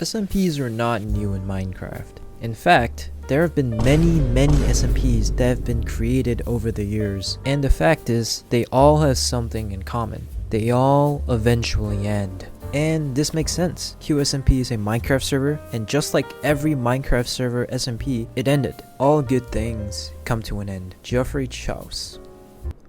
SMPs are not new in Minecraft. In fact, there have been many SMPs that have been created over the years, and the fact is, they all have something in common. They all eventually end. And this makes sense. Qsmp is a Minecraft server, and just like every Minecraft server SMP, it ended. All good things come to an end. Geoffrey Chauce.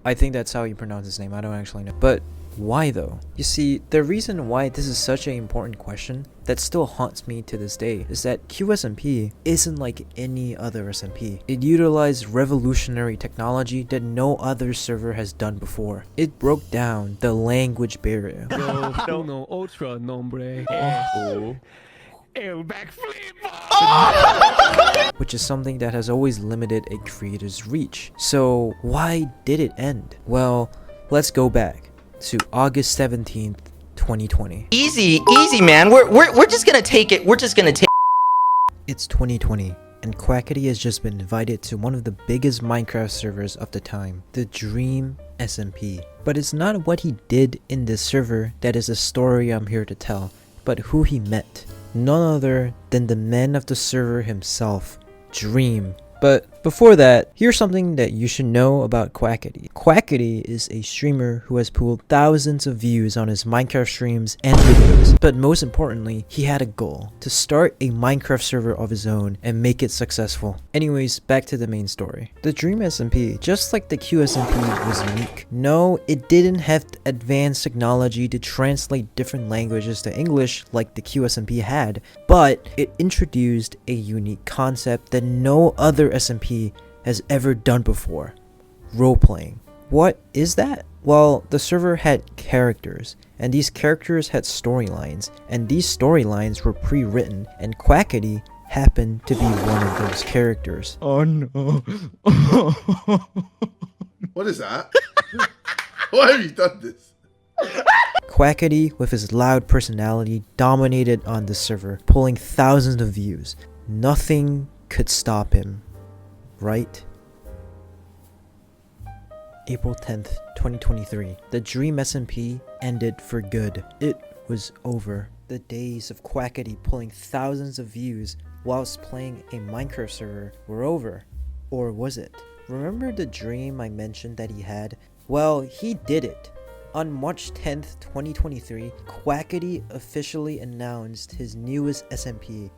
I think that's how you pronounce his name, I don't actually know. But why though? You see, the reason why this is such an important question that still haunts me to this day is that Qsmp isn't like any other SMP. It utilized revolutionary technology that no other server has done before. It broke down the language barrier. Ultra nombre. Which is something that has always limited a creator's reach. So why did it end? Well, let's go back to August 17th, 2020. Easy, man. We're just gonna take it. It's 2020, and Quackity has just been invited to one of the biggest Minecraft servers of the time, the Dream SMP. But it's not what he did in this server that is the story I'm here to tell, but who he met. None other than the man of the server himself, Dream. But before that, here's something that you should know about Quackity. Quackity is a streamer who has pulled thousands of views on his Minecraft streams and videos. But most importantly, he had a goal: to start a Minecraft server of his own and make it successful. Anyways, back to the main story. The Dream SMP, just like the Qsmp, was unique. No, it didn't have advanced technology to translate different languages to English like the Qsmp had, but it introduced a unique concept that no other SMP has ever done before: role-playing. What is that? Well, the server had characters, and these characters had storylines, and these storylines were pre-written, and Quackity happened to be one of those characters. Oh no. What is that? Why have you done this? Quackity, with his loud personality, dominated on the server, pulling thousands of views. Nothing could stop him, right? April 10th, 2023. The Dream SMP ended for good. It was over. The days of Quackity pulling thousands of views whilst playing a Minecraft server were over. Or was it? Remember the dream I mentioned that he had? Well, he did it. On March 10th, 2023, Quackity officially announced his newest SMP.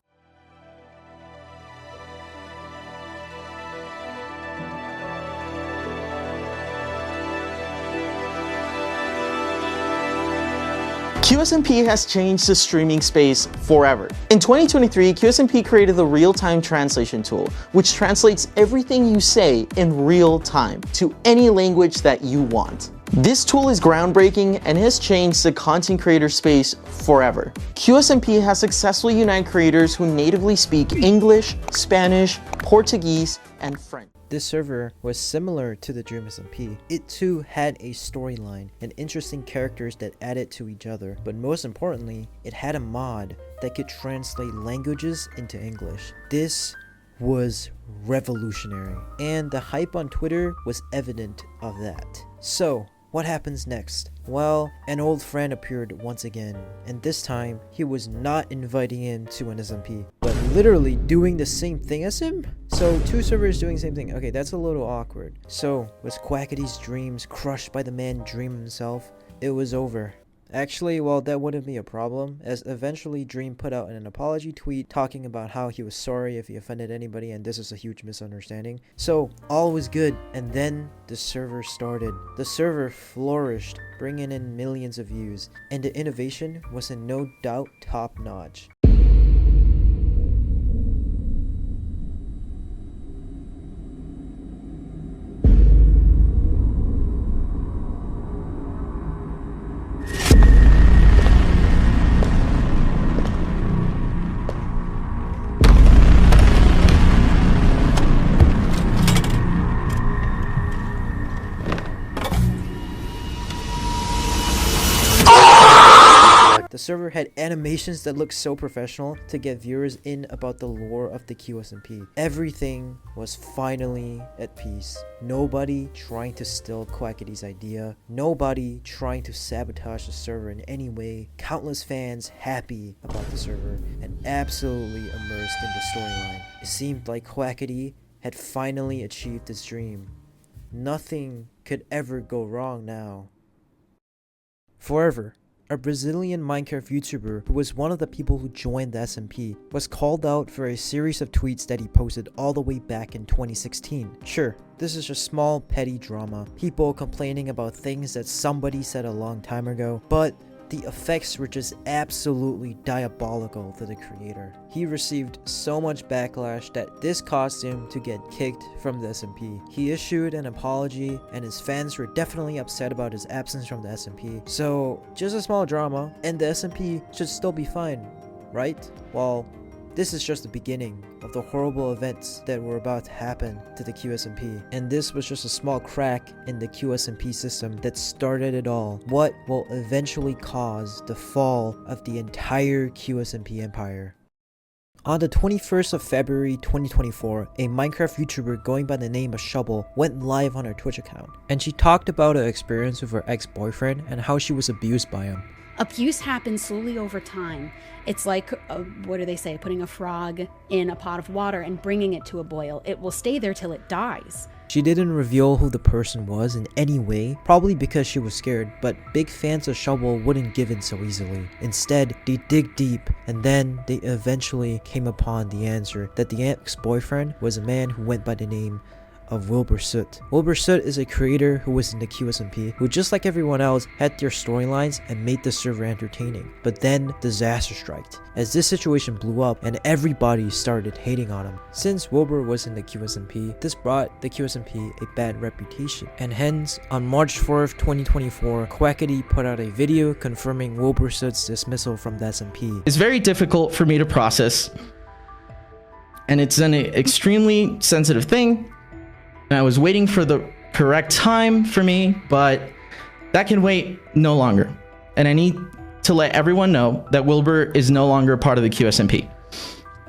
Qsmp has changed the streaming space forever. In 2023, Qsmp created the real-time translation tool, which translates everything you say in real time to any language that you want. This tool is groundbreaking and has changed the content creator space forever. Qsmp has successfully united creators who natively speak English, Spanish, Portuguese, and French. This server was similar to the Dream SMP. It too had a storyline and interesting characters that added to each other, but most importantly, it had a mod that could translate languages into English. This was revolutionary, and the hype on Twitter was evident of that. So, what happens next? Well, an old friend appeared once again, and this time, he was not inviting him to an SMP, but literally doing the same thing as him? So, two servers doing the same thing. Okay, that's a little awkward. So, was Quackity's dreams crushed by the man Dream himself? It was over. Actually, well, that wouldn't be a problem, as eventually Dream put out an apology tweet talking about how he was sorry if he offended anybody and this is a huge misunderstanding. So, all was good, and then the server started. The server flourished, bringing in millions of views, and the innovation was in no doubt top-notch. The server had animations that looked so professional to get viewers in about the lore of the Qsmp. Everything was finally at peace. Nobody trying to steal Quackity's idea. Nobody trying to sabotage the server in any way. Countless fans happy about the server and absolutely immersed in the storyline. It seemed like Quackity had finally achieved his dream. Nothing could ever go wrong now. Forever, a Brazilian Minecraft YouTuber who was one of the people who joined the SMP was called out for a series of tweets that he posted all the way back in 2016. Sure, this is just small petty drama, people complaining about things that somebody said a long time ago, but the effects were just absolutely diabolical to the creator. He received so much backlash that this caused him to get kicked from the SMP. He issued an apology and his fans were definitely upset about his absence from the SMP. So just a small drama and the SMP should still be fine, right? Well, this is just the beginning of the horrible events that were about to happen to the Qsmp. And this was just a small crack in the Qsmp system that started it all. What will eventually cause the fall of the entire Qsmp empire. On the 21st of February 2024, a Minecraft YouTuber going by the name of Shovel went live on her Twitch account. And she talked about her experience with her ex-boyfriend and how she was abused by him. Abuse happens slowly over time. It's like, what do they say, putting a frog in a pot of water and bringing it to a boil. It will stay there till it dies. She didn't reveal who the person was in any way, probably because she was scared, but big fans of Shovel wouldn't give in so easily. Instead, they dig deep, and then they eventually came upon the answer that the ex-boyfriend was a man who went by the name of wilbursoot. Wilbursoot is a creator who was in the Qsmp, who just like everyone else had their storylines and made the server entertaining. But then disaster struck, as this situation blew up and everybody started hating on him. Since Wilbur was in the Qsmp, this brought the Qsmp a bad reputation, and hence on March 4th, 2024, Quackity put out a video confirming wilbursoot's dismissal from the SMP. It's very difficult for me to process, and it's an extremely sensitive thing. And I was waiting for the correct time for me, but that can wait no longer. And I need to let everyone know that Wilbur is no longer a part of the Qsmp.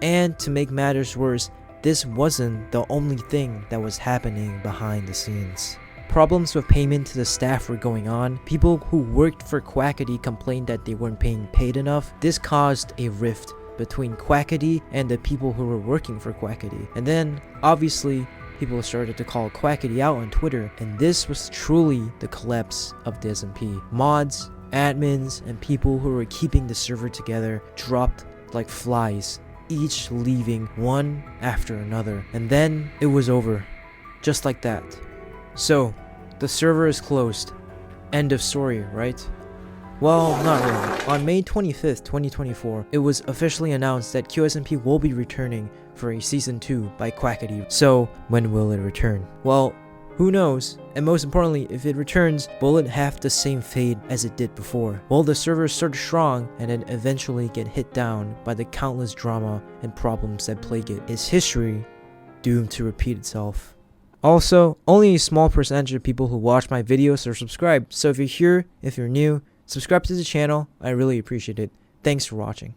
And to make matters worse, this wasn't the only thing that was happening behind the scenes. Problems with payment to the staff were going on. People who worked for Quackity complained that they weren't being paid enough. This caused a rift between Quackity and the people who were working for Quackity. And then, obviously, people started to call Quackity out on Twitter, and this was truly the collapse of the SMP. Mods, admins, and people who were keeping the server together dropped like flies, each leaving one after another. And then it was over, just like that. So, the server is closed. End of story, right? Well, not really. On May 25th, 2024, it was officially announced that Qsmp will be returning for a Season 2 by Quackity. So, when will it return? Well, who knows? And most importantly, if it returns, will it have the same fate as it did before? Will the server start strong and then eventually get hit down by the countless drama and problems that plague it? Is history doomed to repeat itself? Also, only a small percentage of people who watch my videos are subscribed, so if you're here, if you're new, subscribe to the channel. I really appreciate it. Thanks for watching.